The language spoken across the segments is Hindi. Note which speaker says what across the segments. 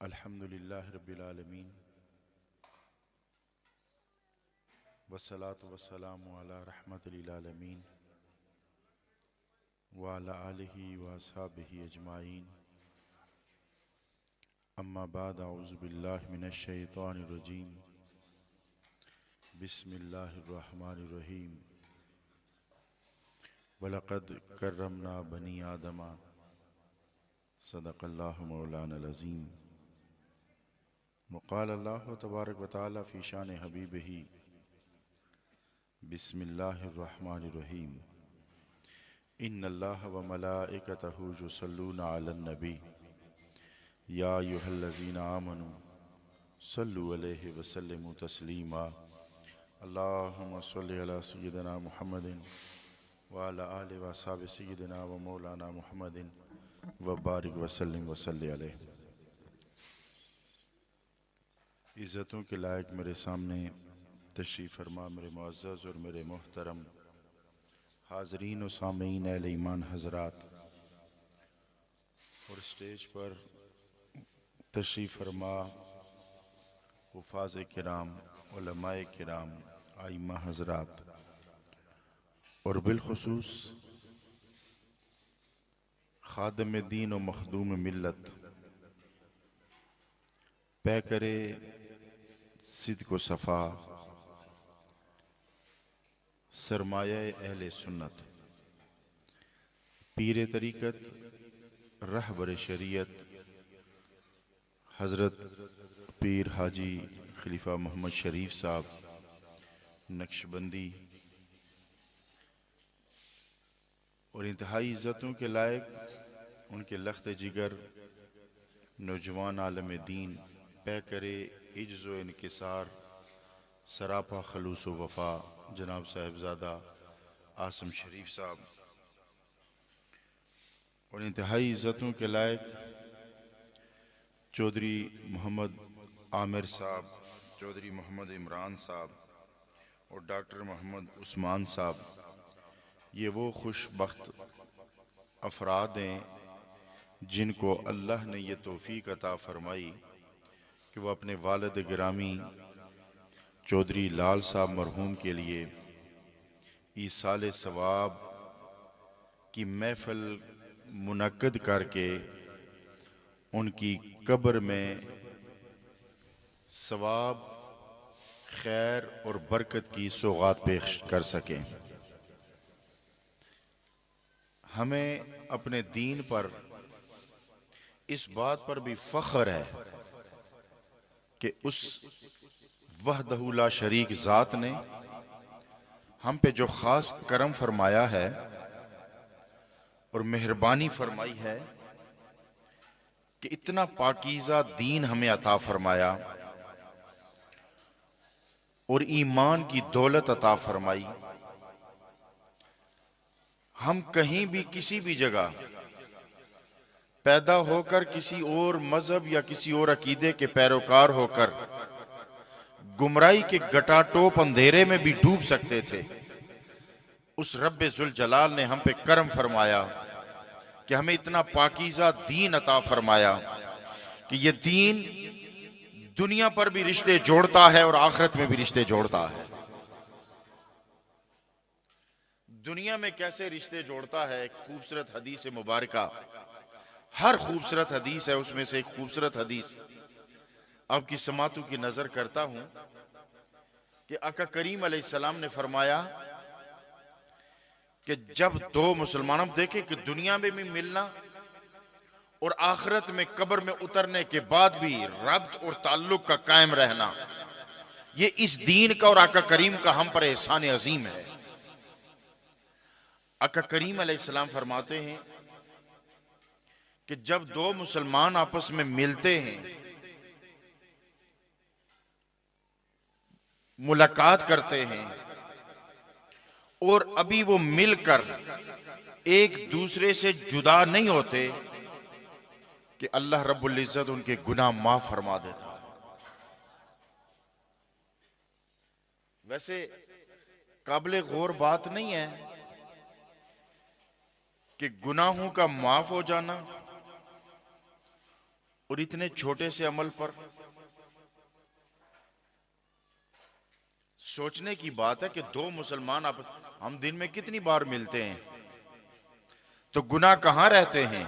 Speaker 1: अल्हम्दुलिल्लाह रब्बिल आलमीन वस्सलातु वस्सलामु अला रहमतिल लिल आलमीन व अला आलिहि व अस्हाबिहि अजमाइन अम्मा बाद अऊज़ु बिल्लाहि मिनश शैतानिर रजीम बिस्मिल्लाहिर रहमानिर रहीम वलक़द कर्रमना बनी आदमा सदक़ल्लाहु मौलानल अज़ीम वक़ाल अल्लाहु तबारक व तआला फ़ी शान हबीबिही बिस्मिल्लाहिर्रहमानिर्रहीम इन्नल्लाह व मलाइकतहु युसल्लूना अलन नबी या अय्युहल्लज़ीना आमनू सल्लु अलैहि व सल्लिमू तस्लीमा अल्लाहुम्मा सल्लि अला सय्यिदिना मुहम्मदिन व अला आलि व अस्हाबि सय्यिदिना व मौलाना मुहम्मदिन व बारिक व सल्लिम व सल्लि अलैहि। इज़्ज़तों के लायक मेरे सामने तशरीफ़ फरमा मेरे मुअज़्ज़ज़ और मेरे मोहतरम हाज़रीन व सामीन अहले ईमान हज़रात और स्टेज पर तशरीफ़ फरमा हुफ़ाज़ किराम उलमाए किराम आइम्मा हज़रात और बिलखुसूस खादिम दीन व मखदूम मिल्लत पै करे सिद्क़ व सफ़ा सरमाया अहले सुन्नत पीर तरीक़त रहबर शरीयत हज़रत पीर हाजी खलीफा मोहम्मद शरीफ साहब नक्शबंदी और इंतहाई इज़्ज़तों के लायक उनके लख्त जिगर नौजवान आलम दीन पै करे इज्ज़ व इनकिसार सरापा खलूस व वफ़ा जनाब साहिबज़ादा आसम शरीफ साहब और इंतहाई इज़्ज़तों के लायक चौधरी मोहम्मद आमिर साहब, चौधरी मोहम्मद इमरान साहब और डॉक्टर मोहम्मद उस्मान साहब, ये वो खुशबख्त अफराद हैं जिनको अल्लाह ने ये तौफ़ीक अता फ़रमाई कि वह अपने वालिद गिरामी चौधरी लाल साहब मरहूम के लिए ईसाल सवाब की महफ़िल मुनक्किद करके उनकी कब्र में सवाब खैर और बरकत की सौगात पेश कर सकें। हमें अपने दीन पर इस बात पर भी फ़ख्र है कि उस वहदहु ला शरीक ज़ात ने हम पे जो ख़ास करम फरमाया है और मेहरबानी फरमाई है कि इतना पाकीज़ा दीन हमें अता फरमाया और ईमान की दौलत अता फरमाई। हम कहीं भी किसी भी जगह पैदा होकर किसी और मजहब या किसी और अकीदे के पैरोकार होकर गुमराही के गटाटोप अंधेरे में भी डूब सकते थे। उस रब्बे जुल जलाल ने हम पे करम फरमाया कि हमें इतना पाकीज़ा दीन अता फरमाया कि ये दीन दुनिया पर भी रिश्ते जोड़ता है और आखिरत में भी रिश्ते जोड़ता है। दुनिया में कैसे रिश्ते जोड़ता है, एक खूबसूरत हदीस मुबारका, हर खूबसूरत हदीस है उसमें से एक खूबसूरत हदीस आपकी समातों की नजर करता हूं कि आका करीम अलैहिस्सलाम ने फरमाया कि जब दो मुसलमानों देखे कि दुनिया में भी मिलना और आखिरत में कब्र में उतरने के बाद भी रब्त और ताल्लुक का कायम रहना, ये इस दीन का और आका करीम का हम पर एहसान अजीम है। आका करीम अलैहिस्सलाम फरमाते हैं कि जब दो मुसलमान आपस में मिलते हैं, मुलाकात करते हैं और अभी वो मिलकर एक दूसरे से जुदा नहीं होते कि अल्लाह रब्बुल इज्जत उनके गुनाह माफ फरमा देता है। वैसे काबिल गौर बात नहीं है कि गुनाहों का माफ हो जाना और इतने छोटे से अमल पर सोचने की बात है कि दो मुसलमान हम दिन में कितनी बार मिलते हैं, तो गुनाह कहां रहते हैं।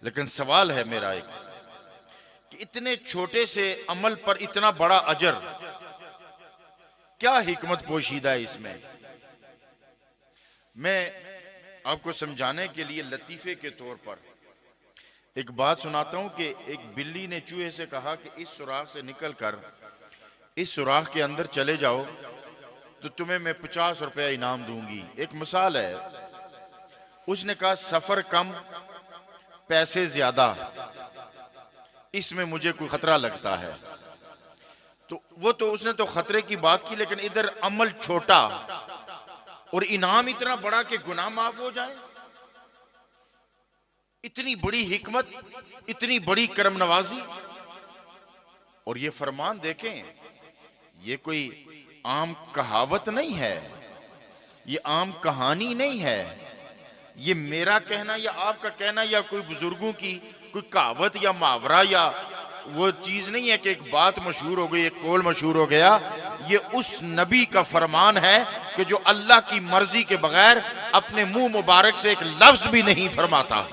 Speaker 1: लेकिन सवाल है मेरा एक कि इतने छोटे से अमल पर इतना बड़ा अजर, क्या हिकमत पोशीदा है इसमें। मैं आपको समझाने के लिए लतीफे के तौर पर एक बात सुनाता हूं कि एक बिल्ली ने चूहे से कहा कि इस सुराख से निकलकर इस सुराख के अंदर चले जाओ तो तुम्हें मैं 50 रुपया इनाम दूंगी। एक मिसाल है। उसने कहा सफर कम पैसे ज्यादा, इसमें मुझे कोई खतरा लगता है। तो उसने तो खतरे की बात की, लेकिन इधर अमल छोटा और इनाम इतना बड़ा कि गुनाह माफ हो जाए। इतनी बड़ी हिकमत, इतनी बड़ी करम नवाजी। और ये फरमान देखें, ये कोई आम कहावत नहीं है, ये आम कहानी नहीं है, ये मेरा कहना या आपका कहना या कोई बुजुर्गों की कोई कहावत या मुहावरा या वो चीज नहीं है कि एक बात मशहूर हो गई, एक कौल मशहूर हो गया। ये उस नबी का फरमान है कि जो अल्लाह की मर्जी के बगैर अपने मुंह मुबारक से एक लफ्ज भी नहीं फरमाता,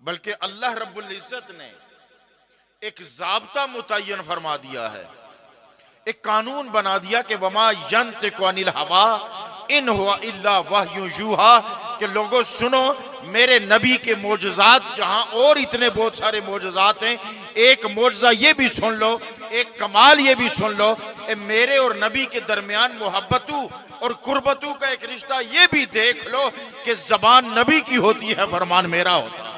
Speaker 1: बल्कि अल्लाह रब्बुल इज्जत ने एक ज़ाब्ता मुतय्यन फरमा दिया है, एक कानून बना दिया कि वमा यंतिकु अनिल हवा इन हुआ इल्ला वह्यु यूहा, कि लोगों सुनो मेरे नबी के मोजज़ात, जहां और इतने बहुत सारे मोजज़ात हैं, एक मोजज़ा ये भी सुन लो, एक कमाल ये भी सुन लो, मेरे और नबी के दरमियान मोहब्बतू और कुर्बतू का एक रिश्ता ये भी देख लो कि जबान नबी की होती है, फरमान मेरा होता है।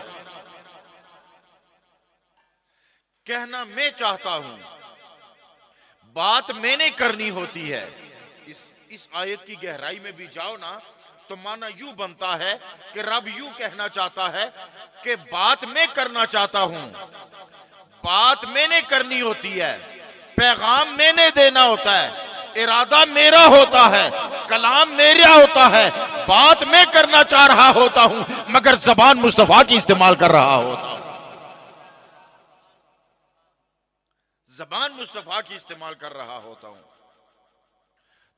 Speaker 1: कहना मैं चाहता हूं, बात मैंने करनी होती है। इस आयत की गहराई में भी जाओ ना तो माना यूं बनता है कि रब यूं कहना चाहता है कि बात मैं करना चाहता हूं, बात मैंने करनी होती है, पैगाम मैंने देना होता है, इरादा मेरा होता है, कलाम मेरा होता है, बात मैं करना चाह रहा होता हूं, मगर जबान मुस्तफा की इस्तेमाल कर रहा होता हूं, जबान मुस्तफा की इस्तेमाल कर रहा होता हूं।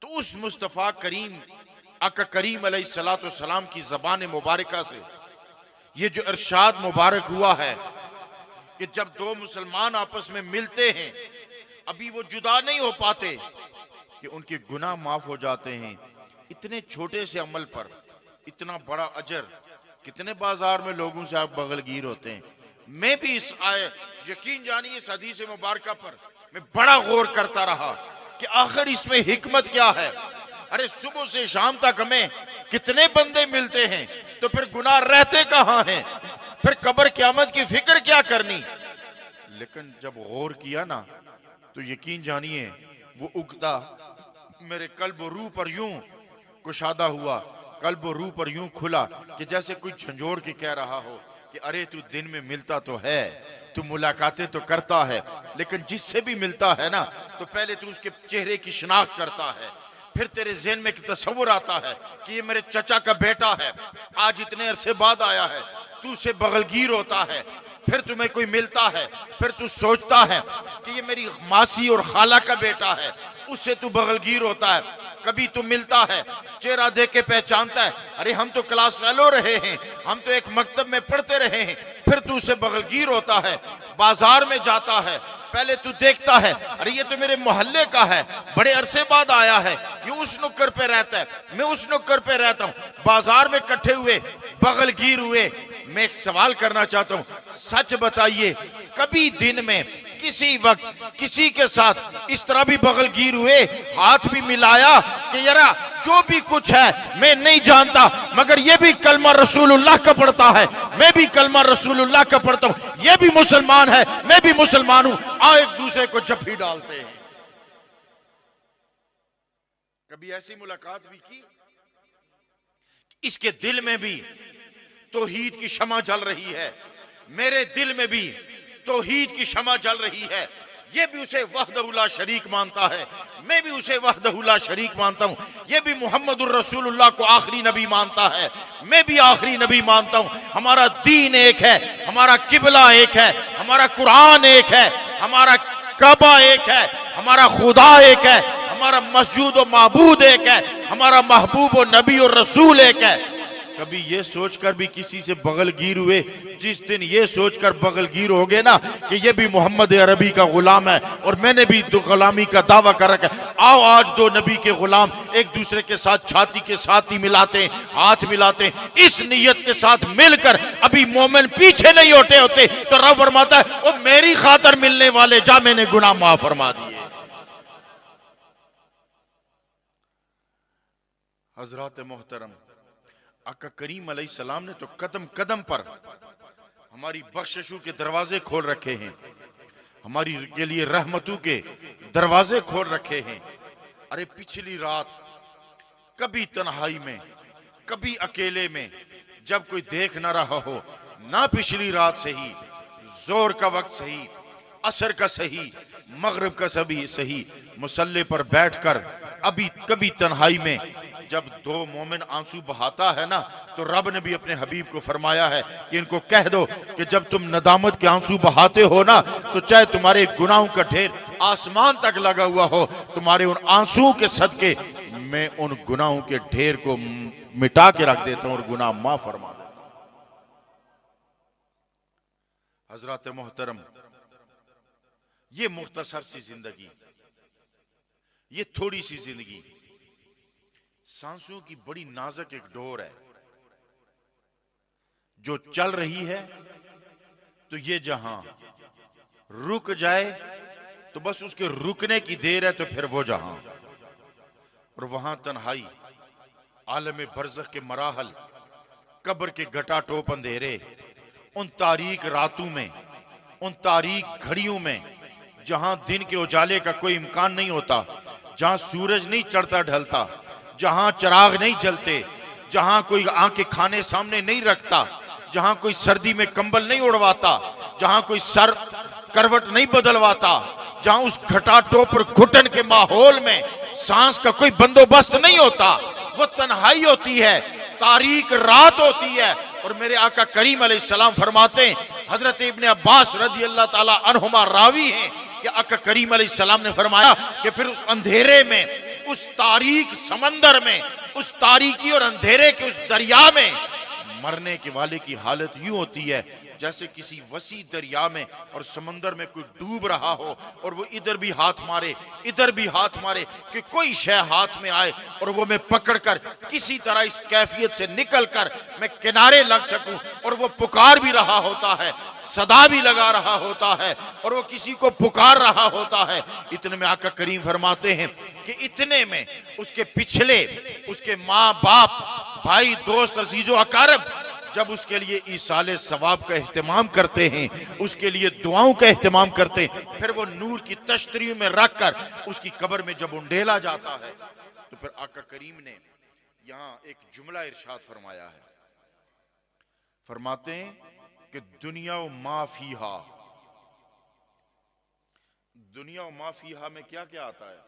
Speaker 1: तो उस मुस्तफा करीम आका करीम अलैहिस्सलातु वस्सलाम की जबान मुबारका से ये जो इरशाद मुबारक हुआ है कि जब दो मुसलमान आपस में मिलते हैं, अभी वो जुदा नहीं हो पाते कि उनके गुनाह माफ हो जाते हैं। इतने छोटे से अमल पर इतना बड़ा अजर। कितने बाजार में लोगों से आप बगलगीर होते हैं। मैं भी इस आए यकीन जानिए इस हदीस मुबारका पर मैं बड़ा गौर करता रहा कि आखिर इसमें हिकमत क्या है। अरे सुबह से शाम तक हमें कितने बंदे मिलते हैं, तो फिर गुनाह रहते कहां हैं, फिर कब्र क़यामत की फिक्र क्या करनी। लेकिन जब गौर किया ना तो यकीन जानिए वो उगता मेरे कल्ब और रूह पर यूं कुशादा हुआ, कल्ब और रूह पर यूं खुला कि जैसे कोई झंझोड़ के कह रहा हो कि अरे तू दिन में मिलता तो है, तू मुलाकातें तो करता है, लेकिन जिससे भी मिलता है ना तो पहले तू उसके चेहरे की शिनाख्त करता है, फिर तेरे ज़हन में एक तस्वुर आता है कि ये मेरे चचा का बेटा है, आज इतने अरसे बाद आया है, तू उससे बगलगीर होता है। फिर तुम्हें कोई मिलता है, फिर तू सोचता है कि ये मेरी मासी और खाला का बेटा है, उससे तू बगलगीर होता है। कभी तू मिलता है, चेहरा देख के पहचानता है, अरे हम तो क्लास फेलो रहे हैं, हम तो एक मकतब में पढ़ते रहे हैं, फिर तू उससे बगलगीर होता है। बाजार में जाता है, पहले तू देखता है अरे ये तो मेरे मोहल्ले का है, बड़े अरसे बाद आया है, ये उस नुक्कर पे रहता है, मैं उस नुक्कर पे रहता हूँ। बाजार में इकट्ठे हुए, बगलगीर हुए। मैं एक सवाल करना चाहता हूँ, सच बताइए कभी दिन में किसी वक्त किसी के साथ इस तरह भी बगलगीर हुए, हाथ भी मिलाया कि यारा जो भी कुछ है मैं नहीं जानता, मगर ये भी कलमा रसूलुल्लाह का पढ़ता है, मैं भी कलमा रसूलुल्लाह का पढ़ता हूँ, ये भी मुसलमान है, मैं भी मुसलमान हूं, आओ एक दूसरे को जफ्फी डालते हैं। कभी ऐसी मुलाकात भी की? इसके दिल में भी तौहीद की शमा जल रही है, मेरे दिल में भी तौहीद की शमा जल रही है। ये भी उसे वहदहू ला शरीक मानता है, मैं भी उसे वहदहू ला शरीक मानता हूँ। ये भी मुहम्मदुर रसूलुल्लाह को आखिरी नबी मानता है, मैं भी आखिरी नबी मानता हूँ। हमारा दीन एक है, हमारा किबला एक है, हमारा कुरान एक है, हमारा काबा एक है, हमारा खुदा एक है, हमारा मस्जूद और माबूद एक है, हमारा महबूब और नबी और रसूल एक है। कभी ये सोचकर भी किसी से बगलगीर हुए? जिस दिन ये सोचकर बगलगीर हो गए ना कि ये भी मोहम्मद अरबी का गुलाम है और मैंने भी गुलामी का दावा कर रखा है, आओ आज दो नबी के गुलाम एक दूसरे के साथ छाती के साथ ही मिलाते हैं, हाथ मिलाते हैं, इस नियत के साथ मिलकर अभी मोमिन पीछे नहीं होते होते तो रब फरमाता है वो मेरी खातर मिलने वाले जा, मैंने गुनाह माफ फरमा दिए। हजरात मोहतरम, आका करीम अलैहिस्सलाम ने तो कदम कदम पर हमारी बख्शिशों के दरवाजे खोल रखे हैं, हमारी के लिए रहमतों के दरवाजे खोल रखे हैं। अरे पिछली रात कभी तन्हाई में, कभी अकेले में, जब कोई देख ना रहा हो, ना पिछली रात सही, जोर का वक्त सही, असर का सही, मगरिब का सही, मुसल्ले पर बैठकर अभी कभी तन्हाई में जब दो मोमिन आंसू बहाता है ना, तो रब ने भी अपने हबीब को फरमाया है कि इनको कह दो कि जब तुम नदामत के आंसू बहाते हो ना, तो चाहे तुम्हारे गुनाहों का ढेर आसमान तक लगा हुआ हो, तुम्हारे उन आंसुओं के सदके मैं उन गुनाहों के ढेर को मिटा के रख देता हूं और गुनाह माफ फरमा देता हूं। हजरत मोहतरम, ये मुख्तसर सी जिंदगी, ये थोड़ी सी जिंदगी सांसों की बड़ी नाजुक एक डोर है जो चल रही है, तो ये जहां रुक जाए तो बस उसके रुकने की देर है, तो फिर वो जहां, और वहां तन्हाई, आलम बरज़ख के मराहल, कब्र के घटाटोप अंधेरे, उन तारीक रातों में, उन तारीक घड़ियों में जहां दिन के उजाले का कोई इम्कान नहीं होता, जहां सूरज नहीं चढ़ता ढलता, जहां चिराग नहीं जलते, जहां कोई आंखें खाने सामने नहीं रखता, जहां कोई सर्दी में कंबल नहीं उड़वाता, जहां कोई सर करवट नहीं बदलवाता, जहां उस घटाटोप पर घुटन के माहौल में सांस का कोई बंदोबस्त नहीं होता, वो तन्हाई होती है, तारीक रात होती है। और मेरे आका करीम अलैहिस्सलाम फरमाते हैं, हजरत इब्ने अब्बास रज़ी अल्लाह ताला अन्हुमा रावी हैं कि आका करीम अलैहिस्सलाम ने फरमाया कि फिर उस अंधेरे में, उस तारीक समंदर में, उस तारीकी और अंधेरे के उस दरिया में मरने के वाले की हालत यूं होती है जैसे किसी वसी दरिया में और समंदर में कोई डूब रहा हो और वो इधर भी हाथ मारे, इधर भी हाथ मारे कि कोई शय हाथ में आए और वो मैं पकड़कर किसी तरह इस कैफियत से निकलकर मैं किनारे लग सकूं। और वो पुकार भी रहा होता है, सदा भी लगा रहा होता है और वो किसी को पुकार रहा होता है। इतने में आका करीम फरमाते हैं कि इतने में उसके पिछले, उसके माँ बाप, भाई, दोस्त, अजीजो अकारब जब उसके लिए ईसाले सवाब का एहतमाम करते हैं, उसके लिए दुआओं का एहतमाम करते हैं, फिर वो नूर की तश्तरियों में रखकर उसकी कब्र में जब उंडेला जाता है, तो फिर आका करीम ने यहाँ एक जुमला इरशाद फरमाया है। फरमाते हैं कि दुनिया व माफीहा, दुनिया व माफीहा में क्या क्या आता है?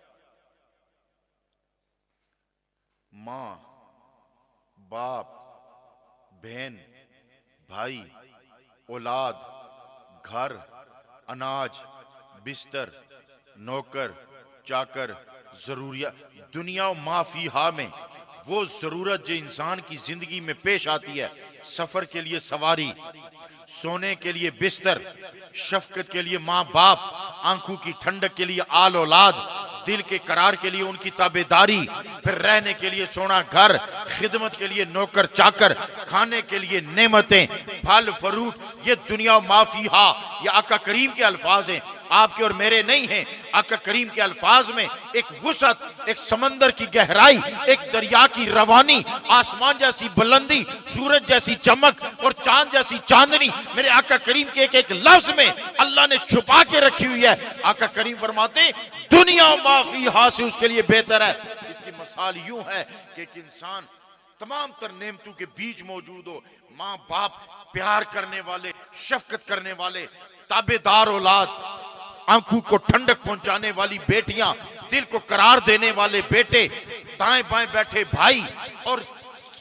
Speaker 1: माँ, बाप, बहन, भाई, औलाद, घर, अनाज, बिस्तर, नौकर, चाकर, जरूरियात। दुनिया माफीहा में वो जरूरत जो इंसान की जिंदगी में पेश आती है, सफर के लिए सवारी, सोने के लिए बिस्तर, शफकत के लिए माँ बाप, आंखों की ठंडक के लिए आल औलाद, दिल के करार के लिए उनकी ताबेदारी, फिर रहने के लिए सोना घर, खिदमत के लिए नौकर चाकर, खाने के लिए नेमतें, फल फ्रूट, ये दुनिया माफीहा, ये आका करीम के अल्फाज हैं, आपके और मेरे नहीं हैं। आका करीम के अल्फाज में एक वुसअत, एक समंदर की गहराई, एक दरिया की रवानी, आसमान जैसी बुलंदी, सूरज जैसी चमक और चांद जैसी चांदनी मेरे आका करीम के एक एक लफ्ज में अल्लाह ने छुपा के रखी हुई है। आका करीम फरमाते दुनिया माफीहा से उसके लिए बेहतर है। इसकी मिसाल यूं है कि एक इंसान तमाम तर नेमतों के बीच मौजूद हो, माँ बाप, प्यार करने वाले, शफकत करने वाले, ताबेदार औलाद, आंखों को ठंडक पहुंचाने वाली बेटियां, दिल को करार देने वाले बेटे, दाएं बाएं बैठे भाई और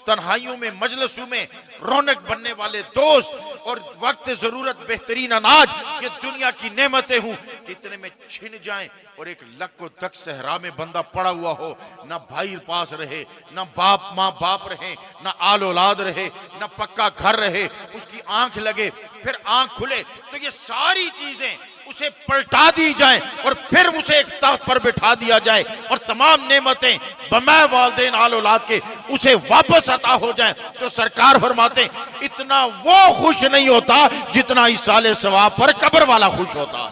Speaker 1: तन्हाइयों में मजलिसों में रौनक बनने वाले दोस्त और वक्त जरूरत बेहतरीन अनाज, ये दुनिया की नेमतें हूं, इतने में छिन जाएं और एक लक्को तक सहरा में बंदा पड़ा हुआ हो, ना भाई पास रहे, ना बाप माँ बाप रहे, ना आल औलाद रहे, ना पक्का घर रहे, उसकी आंख लगे फिर आंख खुले, तो ये सारी चीजें उसे पलटा दी जाए और फिर उसे एक तख्त पर बिठा दिया जाए और तमाम नेमतें बमै वालदेन आल औलाद के उसे वापस अता हो जाए, तो सरकार फरमाते इतना वो खुश नहीं होता जितना इसाले सवाब पर कब्र वाला खुश होता है।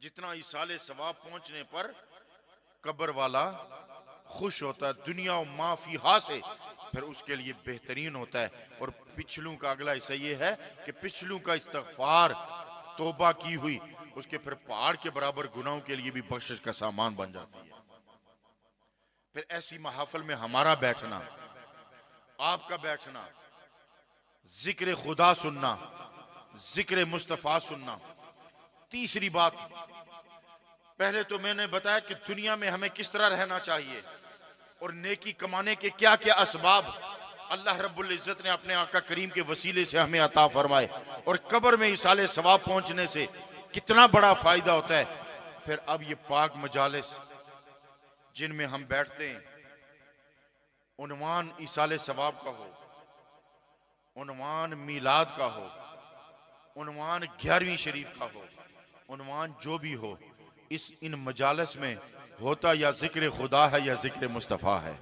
Speaker 1: जितना इसाले सवाब पहुंचने पर कब्र वाला खुश होता है। दुनिया और माफिहा से फिर उसके लिए बेहतरीन होता है। और पिछलू का अगला हिस्सा ये है कि पिछलू का इस्तगफार तौबा की हुई उसके फिर पहाड़ के बराबर गुनाहों के लिए भी बख्शिश का सामान बन जाती है। फिर ऐसी महफिल में हमारा बैठना, आपका बैठना, जिक्र खुदा सुनना, जिक्र मुस्तफा सुनना। तीसरी बात, पहले तो मैंने बताया कि दुनिया में हमें किस तरह रहना चाहिए और नेकी कमाने के क्या क्या असबाब अल्लाह रब्बुल इज्जत ने अपने आका करीम के वसीले से हमें अता फरमाए और कब्र में इसाले सवाब पहुंचने से कितना बड़ा फायदा होता है। फिर अब ये पाक मजालिस जिनमें हम बैठते हैं, उन्वान इसाले सवाब का हो, उन्वान मीलाद का हो, उन्वान 11वीं शरीफ का हो, उन्वान जो भी हो, इन मजालिस में होता या जिक्र खुदा है या जिक्र मुस्तफ़ा है,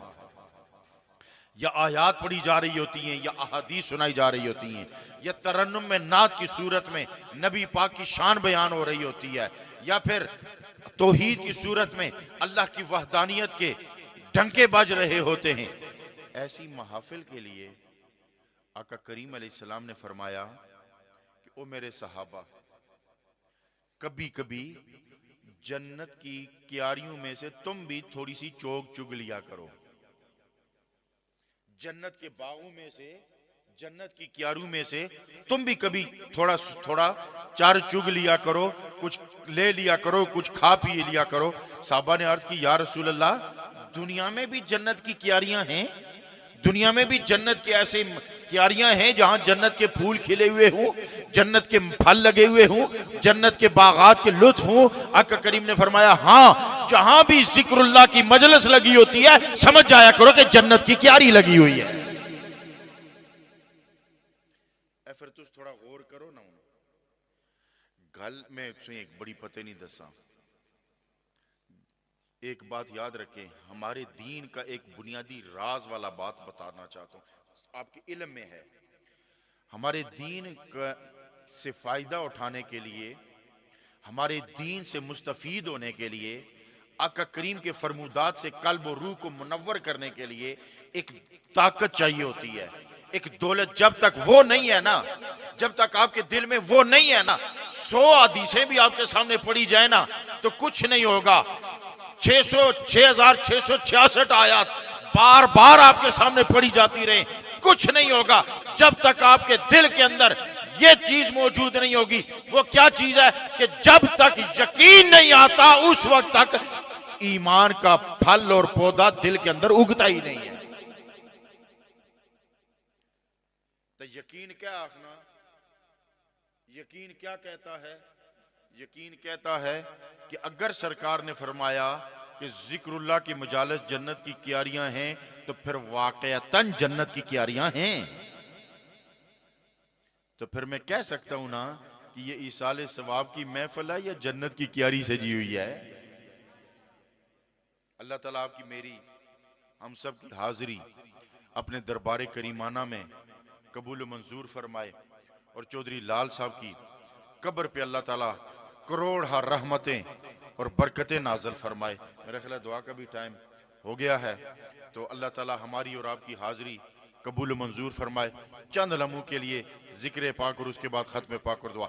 Speaker 1: या आयात पढ़ी जा रही होती हैं, या अहादीस सुनाई जा रही होती हैं, या तरन्नुम में नात की सूरत में नबी पाक की शान बयान हो रही होती है, या फिर तौहीद की सूरत में अल्लाह की वहदानियत के डंके बज रहे होते हैं। ऐसी महफिल के लिए आका करीम अलैहिस्सलाम ने फरमाया कि ओ मेरे सहाबा, कभी कभी जन्नत की क्यारियों में से तुम भी थोड़ी सी चोग चुग लिया करो। जन्नत के बागों में से, जन्नत की क्यारियों में से तुम भी कभी थोड़ा थोड़ा चार चुग लिया करो, कुछ ले लिया करो, कुछ खा पी लिया करो। साहबा ने अर्ज की, या रसूल अल्लाह, दुनिया में भी जन्नत की क्यारियां हैं? दुनिया में भी जन्नत के ऐसे क्यारियां हैं जहां जन्नत के फूल खिले हुए हों, जन्नत के फल लगे हुए हों, जन्नत के बागात के लुत्फ हों? आका करीम ने फरमाया, हाँ, जहां भी जिक्रुल्लाह की मजलिस लगी होती है समझ जाया करो कि जन्नत की क्यारी लगी हुई है। फिर तुम थोड़ा गौर करो ना, गल में एक बड़ी पते नहीं दसा। एक बात याद रखें, हमारे दीन का एक बुनियादी राज वाला बात बताना चाहता हूँ, आपके इल्म में है। हमारे दीन से फायदा उठाने के लिए, हमारे दीन से मुस्तफीद होने के लिए, आका करीम के फरमूदात से कल्ब और रूह को मुनव्वर करने के लिए एक ताकत चाहिए होती है, एक दौलत। जब तक वो नहीं है ना, जब तक आपके दिल में वो नहीं है ना, 100 हदीसें भी आपके सामने पढ़ी जाए ना तो कुछ नहीं होगा। 6666 आयत बार बार आपके सामने पढ़ी जाती रहे, कुछ नहीं होगा जब तक आपके दिल के अंदर ये चीज मौजूद नहीं होगी। वो क्या चीज है कि जब तक यकीन नहीं आता उस वक्त तक ईमान का फल और पौधा दिल के अंदर उगता ही नहीं है। तो यकीन क्या आखना, यकीन क्या कहता है? यकीन कहता है कि अगर सरकार ने फरमाया कि जिक्रुल्लाह की मजालिस जन्नत की क्यारियां हैं, तो फिर वाकईतन जन्नत की क्यारियां हैं। तो फिर मैं कह सकता हूं ना कि ये ईसाले सवाब की महफिल है या जन्नत की क्यारी सजी हुई है। अल्लाह ताला आपकी मेरी हम सब की हाजिरी अपने दरबार करीमाना में कबूल मंजूर फरमाए और चौधरी लाल साहब की कब्र पे अल्लाह ताला करोड़ रहमतें और बरकतें नाज़िल फरमाए। मेरा ख्याल है दुआ का भी टाइम हो गया है, तो अल्लाह ताला हमारी और आपकी हाजिरी कबूल मंजूर फरमाए। चंद लम्हों के लिए जिक्र पाक और उसके बाद खत्म पाक और दुआ।